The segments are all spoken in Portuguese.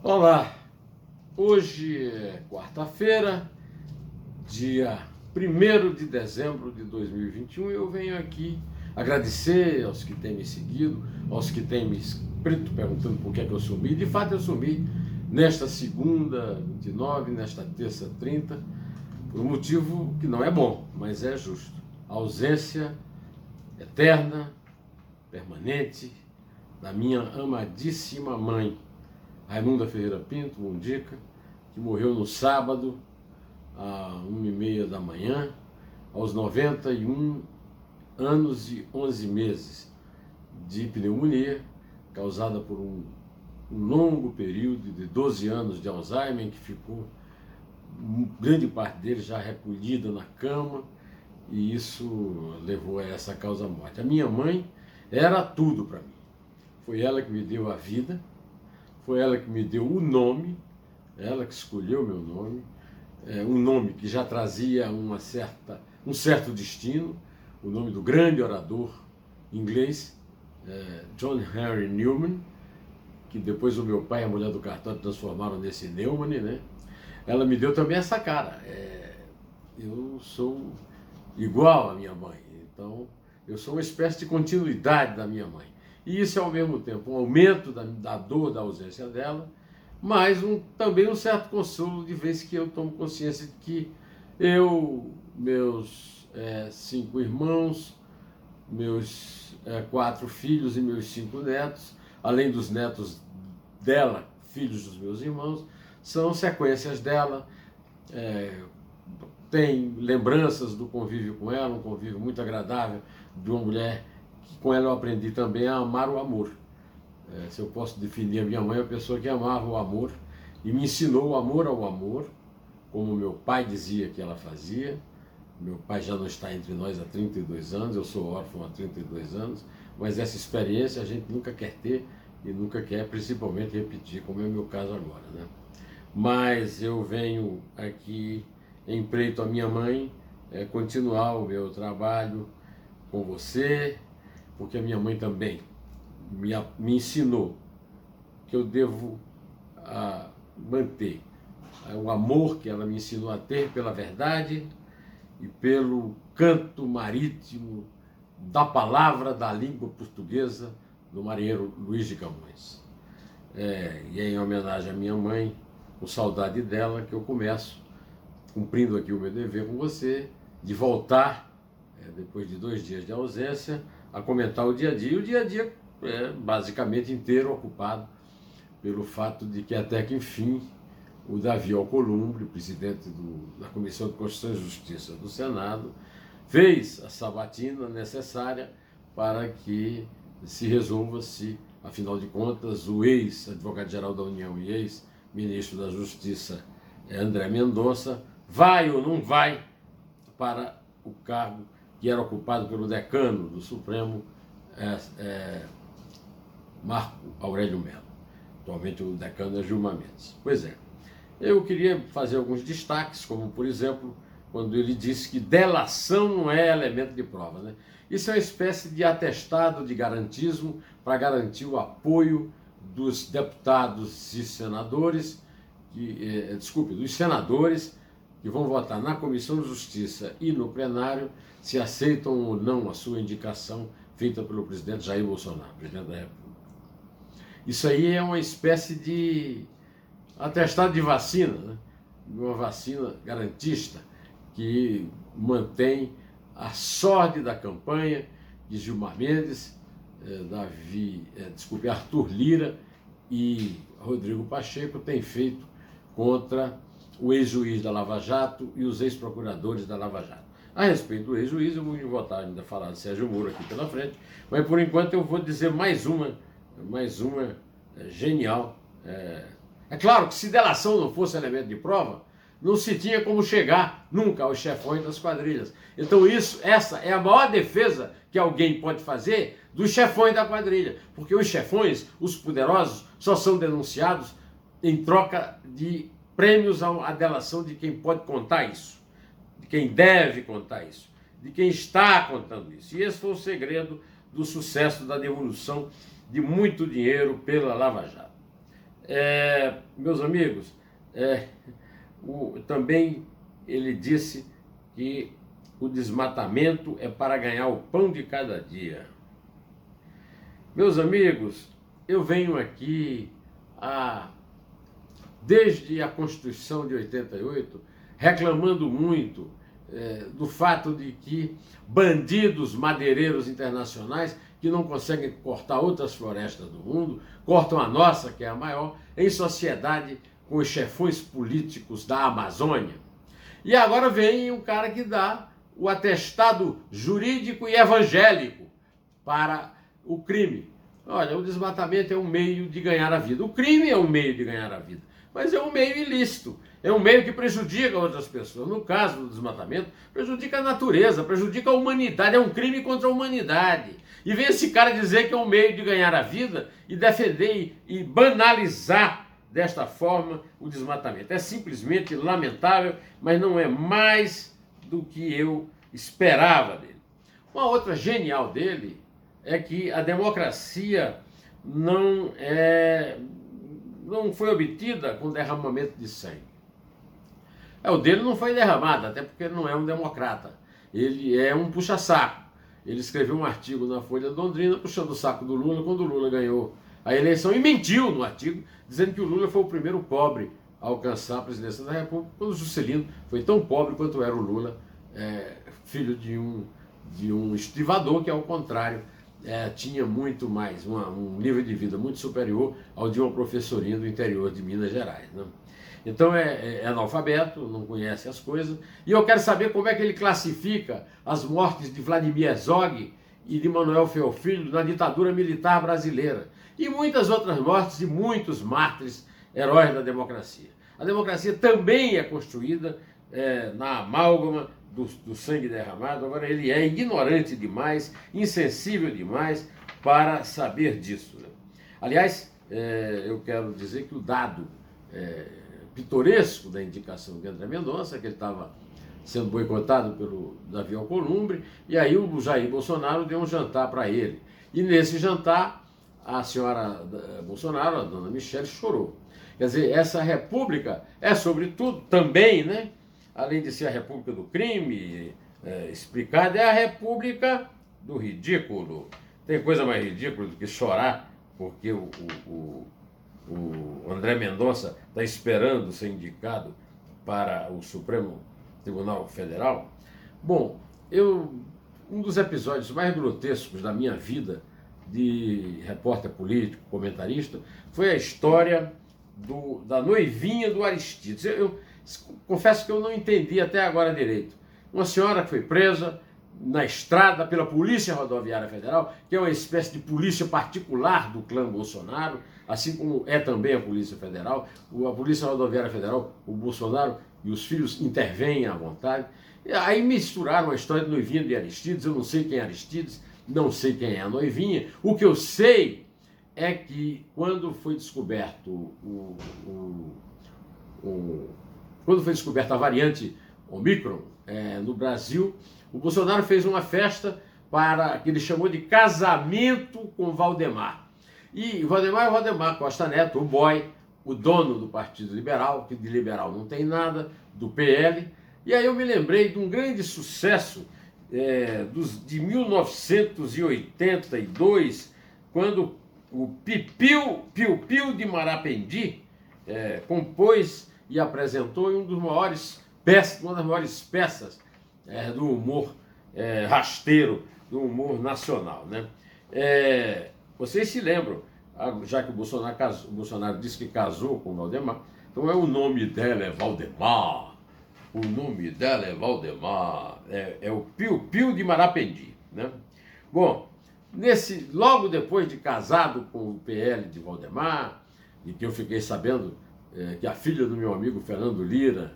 Olá, hoje é quarta-feira, dia 1º de dezembro de 2021 e eu venho aqui agradecer aos que têm me seguido, aos que têm me escrito perguntando por que é que eu sumi. De fato eu sumi nesta segunda 29, nesta terça 30, por um motivo que não é bom, mas é justo. A ausência eterna, permanente, da minha amadíssima mãe, Raimunda Ferreira Pinto, Mundica, que morreu no sábado, às 1h30 da manhã, aos 91 anos e 11 meses de pneumonia, causada por um longo período de 12 anos de Alzheimer, que ficou grande parte dele já recolhida na cama, e isso levou a essa causa-morte. A minha mãe era tudo para mim. Foi ela que me deu a vida, foi ela que me deu o nome, ela que escolheu o meu nome, um nome que já trazia um certo destino, o nome do grande orador inglês, John Henry Newman, que depois o meu pai e a mulher do cartório transformaram nesse Neumann, né? Ela me deu também essa cara. Eu sou igual à minha mãe, então eu sou uma espécie de continuidade da minha mãe. E isso é ao mesmo tempo um aumento da dor da ausência dela, mas também um certo consolo de vez que eu tomo consciência de que eu, meus 5 irmãos, meus 4 filhos e meus 5 netos, além dos netos dela, filhos dos meus irmãos, são sequências dela. Tem lembranças do convívio com ela, um convívio muito agradável, de uma mulher que com ela eu aprendi também a amar o amor. Se eu posso definir a minha mãe, é uma pessoa que amava o amor e me ensinou o amor ao amor, como meu pai dizia que ela fazia. Meu pai já não está entre nós há 32 anos, eu sou órfão há 32 anos, mas essa experiência a gente nunca quer ter e nunca quer, principalmente, repetir, como é o meu caso agora, né? Mas eu venho aqui em preito a minha mãe, continuar o meu trabalho com você, porque a minha mãe também me ensinou que eu devo manter o amor que ela me ensinou a ter pela verdade e pelo canto marítimo da palavra da língua portuguesa do marinheiro Luiz de Camões. E é em homenagem à minha mãe, com saudade dela, que eu começo, cumprindo aqui o meu dever com você, de voltar, depois de 2 dias de ausência, a comentar o dia a dia. E o dia a dia é basicamente inteiro ocupado pelo fato de que até que enfim o Davi Alcolumbre, presidente da Comissão de Constituição e Justiça do Senado, fez a sabatina necessária para que se resolva se, afinal de contas, o ex-advogado-geral da União e ex-ministro da Justiça, André Mendonça, vai ou não vai para o cargo que era ocupado pelo decano do Supremo, Marco Aurélio Mello. Atualmente o decano é Gilmar Mendes. Pois é, eu queria fazer alguns destaques, como por exemplo, quando ele disse que delação não é elemento de prova, né? Isso é uma espécie de atestado de garantismo para garantir o apoio dos deputados e senadores, dos senadores que vão votar na Comissão de Justiça e no plenário se aceitam ou não a sua indicação feita pelo presidente Jair Bolsonaro, presidente da República. Isso aí é uma espécie de atestado de vacina, né? Uma vacina garantista que mantém a sórdida campanha de Gilmar Mendes, Arthur Lira e Rodrigo Pacheco têm feito contra o ex-juiz da Lava Jato e os ex-procuradores da Lava Jato. A respeito do ex-juiz, eu vou votar ainda falar de Sérgio Moro aqui pela frente, mas por enquanto eu vou dizer mais uma genial. É claro que se delação não fosse elemento de prova, não se tinha como chegar nunca aos chefões das quadrilhas. Então essa é a maior defesa que alguém pode fazer dos chefões da quadrilha, porque os chefões, os poderosos, só são denunciados em troca de prêmios à delação de quem pode contar isso, de quem deve contar isso, de quem está contando isso. E esse foi o segredo do sucesso da devolução de muito dinheiro pela Lava Jato. Meus amigos, também ele disse que o desmatamento é para ganhar o pão de cada dia. Meus amigos, eu venho aqui desde a Constituição de 88 reclamando muito do fato de que bandidos madeireiros internacionais que não conseguem cortar outras florestas do mundo, cortam a nossa, que é a maior, em sociedade com os chefões políticos da Amazônia. E agora vem um cara que dá o atestado jurídico e evangélico para o crime. Olha, o desmatamento é um meio de ganhar a vida. O crime é um meio de ganhar a vida, mas é um meio ilícito. É um meio que prejudica outras pessoas. No caso do desmatamento, prejudica a natureza, prejudica a humanidade. É um crime contra a humanidade. E vem esse cara dizer que é um meio de ganhar a vida e defender e banalizar desta forma o desmatamento. É simplesmente lamentável, mas não é mais do que eu esperava dele. Uma outra genial dele é que a democracia não foi obtida com derramamento de sangue. O dele não foi derramado, até porque ele não é um democrata. Ele é um puxa-saco. Ele escreveu um artigo na Folha de Londrina puxando o saco do Lula quando o Lula ganhou a eleição e mentiu no artigo, dizendo que o Lula foi o primeiro pobre a alcançar a presidência da República, quando o Juscelino foi tão pobre quanto era o Lula, filho de um estivador que, ao contrário, tinha muito mais, um nível de vida muito superior ao de uma professorinha do interior de Minas Gerais, né? Então é analfabeto, não conhece as coisas, e eu quero saber como é que ele classifica as mortes de Vladimir Herzog e de Manuel Feofilho na ditadura militar brasileira, e muitas outras mortes de muitos mártires, heróis da democracia. A democracia também é construída na amálgama do sangue derramado. Agora ele é ignorante demais, insensível demais para saber disso, né? Aliás, eu quero dizer que o dado pitoresco da indicação de André Mendonça, que ele estava sendo boicotado pelo Davi Alcolumbre, e aí o Jair Bolsonaro deu um jantar para ele. E nesse jantar, a senhora Bolsonaro, a dona Michele, chorou. Quer dizer, essa república é, sobretudo, também, né, além de ser a república do crime explicada, é a república do ridículo. Tem coisa mais ridícula do que chorar porque o André Mendonça está esperando ser indicado para o Supremo Tribunal Federal? Bom, um dos episódios mais grotescos da minha vida de repórter político, comentarista, foi a história da noivinha do Aristides. Eu confesso que eu não entendi até agora direito. Uma senhora que foi presa na estrada pela Polícia Rodoviária Federal, que é uma espécie de polícia particular do clã Bolsonaro, assim como é também a Polícia Federal. A Polícia Rodoviária Federal, o Bolsonaro e os filhos intervêm à vontade. E aí misturaram a história de noivinha de Aristides. Eu não sei quem é Aristides, não sei quem é a noivinha. O que eu sei é que quando foi descoberto quando foi descoberta a variante Omicron no Brasil, o Bolsonaro fez uma festa que ele chamou de casamento com Valdemar. E Valdemar é o Valdemar Costa Neto, o boy, o dono do Partido Liberal, que de liberal não tem nada, do PL. E aí eu me lembrei de um grande sucesso de 1982, quando o Piu-Piu de Marapendi compôs e apresentou uma das maiores peças do humor rasteiro, do humor nacional, né? Vocês se lembram, já que o Bolsonaro disse que casou com o Valdemar, então o nome dela é Valdemar, o nome dela é Valdemar, é o Piu-Piu de Marapendi, né? Bom, logo depois de casado com o PL de Valdemar, e que eu fiquei sabendo que a filha do meu amigo Fernando Lira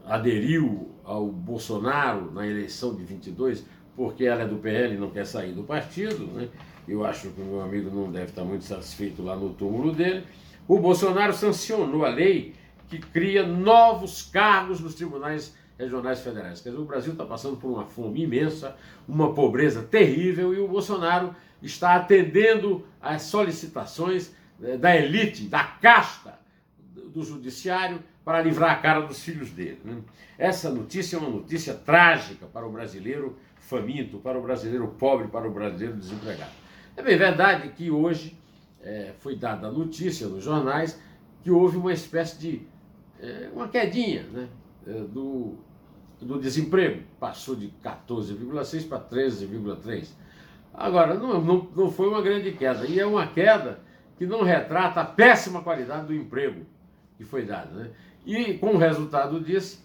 aderiu ao Bolsonaro na eleição de 22, porque ela é do PL e não quer sair do partido, né? Eu acho que o meu amigo não deve estar muito satisfeito lá no túmulo dele. O Bolsonaro sancionou a lei que cria novos cargos nos tribunais regionais federais. Quer dizer, o Brasil está passando por uma fome imensa, uma pobreza terrível, e o Bolsonaro está atendendo às solicitações da elite, da casta do judiciário para livrar a cara dos filhos dele, né? Essa notícia é uma notícia trágica para o brasileiro faminto, para o brasileiro pobre, para o brasileiro desempregado. É bem verdade que hoje foi dada a notícia nos jornais que houve uma espécie de uma quedinha, né, do desemprego. Passou de 14,6 para 13,3. Agora, não foi uma grande queda, e é uma queda que não retrata a péssima qualidade do emprego que foi dado, né? E com o resultado disso,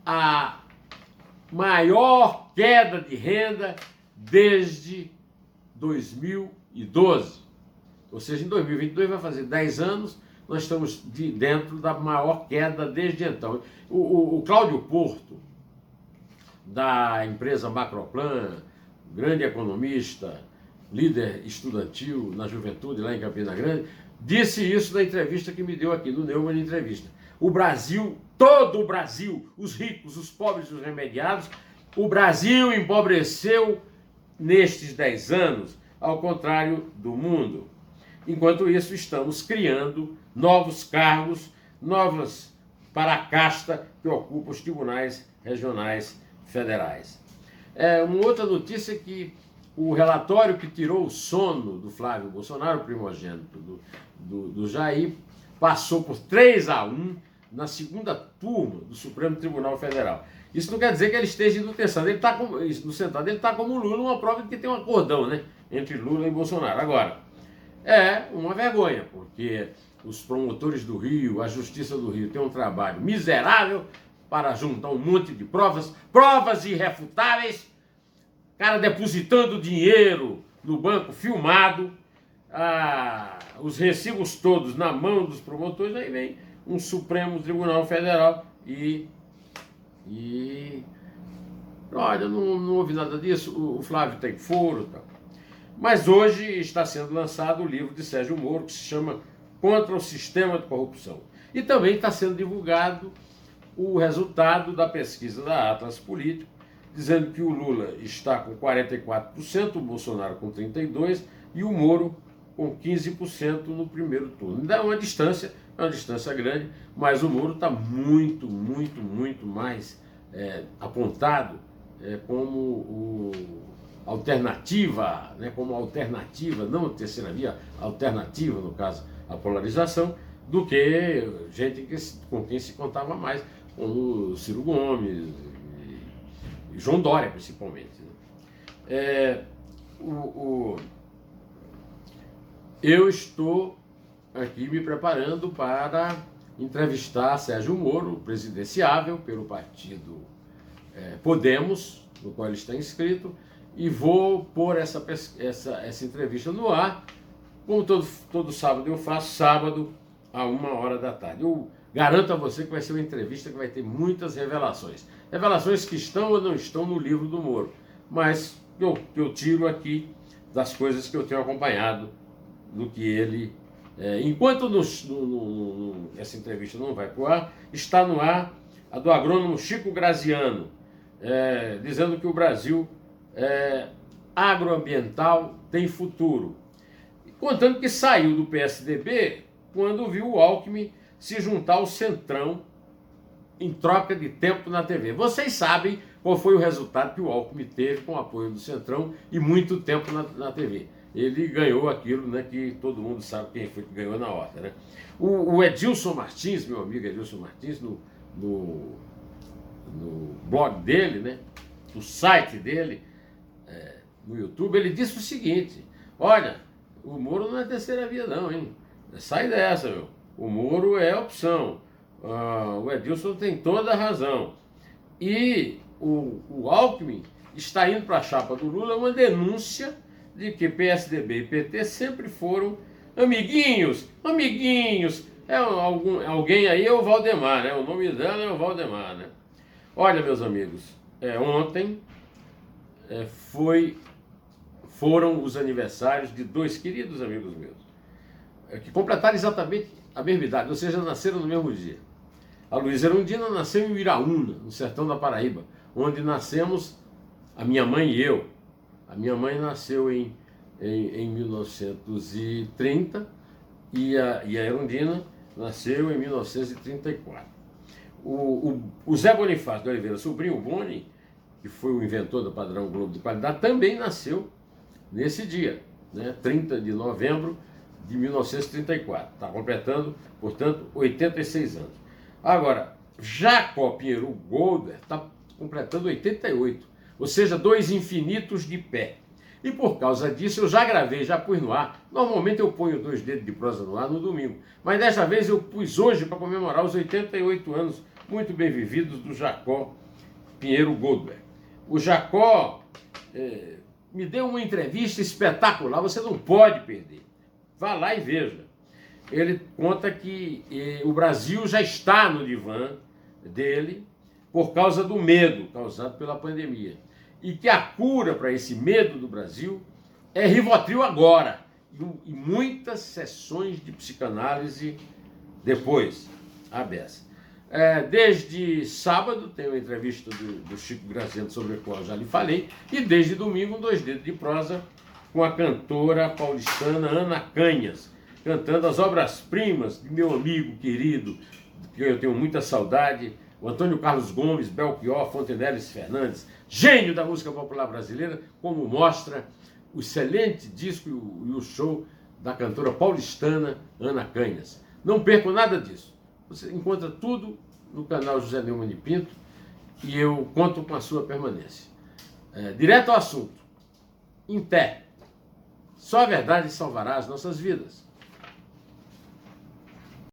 a maior queda de renda desde 2012. Ou seja, em 2022 vai fazer 10 anos, nós estamos dentro da maior queda desde então. O Cláudio Porto, da empresa Macroplan, grande economista, líder estudantil na juventude lá em Campina Grande, disse isso na entrevista que me deu aqui, no Neumann Entrevista. O Brasil, todo o Brasil, os ricos, os pobres e os remediados, o Brasil empobreceu nestes 10 anos, ao contrário do mundo. Enquanto isso, estamos criando novos cargos, novas para a casta que ocupa os tribunais regionais federais. Uma outra notícia é que o relatório que tirou o sono do Flávio Bolsonaro, primogênito do Jair, passou por 3-1 na segunda turma do Supremo Tribunal Federal. Isso não quer dizer que ele esteja indo sentado, ele está como Lula, uma prova de que tem um acordão, né, entre Lula e Bolsonaro. Agora, é uma vergonha, porque os promotores do Rio, a Justiça do Rio, tem um trabalho miserável para juntar um monte de provas irrefutáveis, cara depositando dinheiro no banco filmado, os recibos todos na mão dos promotores, aí vem um Supremo Tribunal Federal e olha, não houve nada disso, o Flávio tem foro, tal. Mas hoje está sendo lançado o livro de Sérgio Moro, que se chama Contra o Sistema de Corrupção. E também está sendo divulgado o resultado da pesquisa da Atlas Político, dizendo que o Lula está com 44%, o Bolsonaro com 32% e o Moro com 15% no primeiro turno. Dá uma distância grande, mas o Moro está muito mais apontado como alternativa, né, como alternativa, não a terceira via, alternativa, no caso, a polarização, do que gente com quem se contava mais, como Ciro Gomes e João Dória, principalmente. Eu estou aqui me preparando para entrevistar Sérgio Moro, presidenciável pelo partido Podemos, no qual ele está inscrito, e vou pôr essa entrevista no ar, como todo sábado eu faço, sábado a 1h da tarde. Eu garanto a você que vai ser uma entrevista que vai ter muitas revelações. Revelações que estão ou não estão no livro do Moro, mas eu tiro aqui das coisas que eu tenho acompanhado, do que ele... enquanto essa entrevista não vai para o ar, está no ar a do agrônomo Chico Graziano, dizendo que o Brasil agroambiental tem futuro. Contando que saiu do PSDB quando viu o Alckmin se juntar ao Centrão em troca de tempo na TV. Vocês sabem qual foi o resultado que o Alckmin teve com o apoio do Centrão e muito tempo na TV. Ele ganhou aquilo, né, que todo mundo sabe quem foi que ganhou na hora, né? O Edilson Martins, meu amigo Edilson Martins, no blog dele, né, no site dele, no YouTube, ele disse o seguinte: olha, o Moro não é terceira via não, hein? Sai dessa, meu. O Moro é opção. O Edilson tem toda a razão. E o Alckmin está indo para a chapa do Lula uma denúncia de que PSDB e PT sempre foram amiguinhos. Alguém aí é o Valdemar, né? O nome dela é o Valdemar, né? Olha, meus amigos, ontem foram os aniversários de dois queridos amigos meus, que completaram exatamente a mesma idade, ou seja, nasceram no mesmo dia. A Luísa Erundina nasceu em Iraúna, no sertão da Paraíba, onde nascemos a minha mãe e eu. A minha mãe nasceu em 1930 e a Erundina nasceu em 1934. O Zé Bonifácio de Oliveira Sobrinho, o Boni, que foi o inventor do padrão Globo de qualidade, também nasceu nesse dia, né? 30 de novembro de 1934. Está completando, portanto, 86 anos. Agora, Jacó Pinheiro Golder está completando 88, ou seja, dois infinitos de pé. E por causa disso eu já gravei, já pus no ar. Normalmente eu ponho 2 dedos de prosa no ar no domingo, mas desta vez eu pus hoje para comemorar os 88 anos muito bem vividos do Jacó Pinheiro Goldberg. O Jacó me deu uma entrevista espetacular, você não pode perder. Vá lá e veja. Ele conta que o Brasil já está no divã dele por causa do medo causado pela pandemia. E que a cura para esse medo do Brasil é Rivotril agora. E muitas sessões de psicanálise depois. Aberta. Desde sábado tem uma entrevista do Chico Graziano, sobre a qual eu já lhe falei, e desde domingo 2 dedos de prosa com a cantora paulistana Ana Canhas, cantando as obras-primas de meu amigo querido, que eu tenho muita saudade, o Antônio Carlos Gomes, Belchior Fontenelis Fernandes, gênio da música popular brasileira, como mostra o excelente disco e o show da cantora paulistana Ana Canhas. Não percam nada disso. Você encontra tudo no canal José Neumann de Pinto e eu conto com a sua permanência. Direto ao assunto. Em pé. Só a verdade salvará as nossas vidas.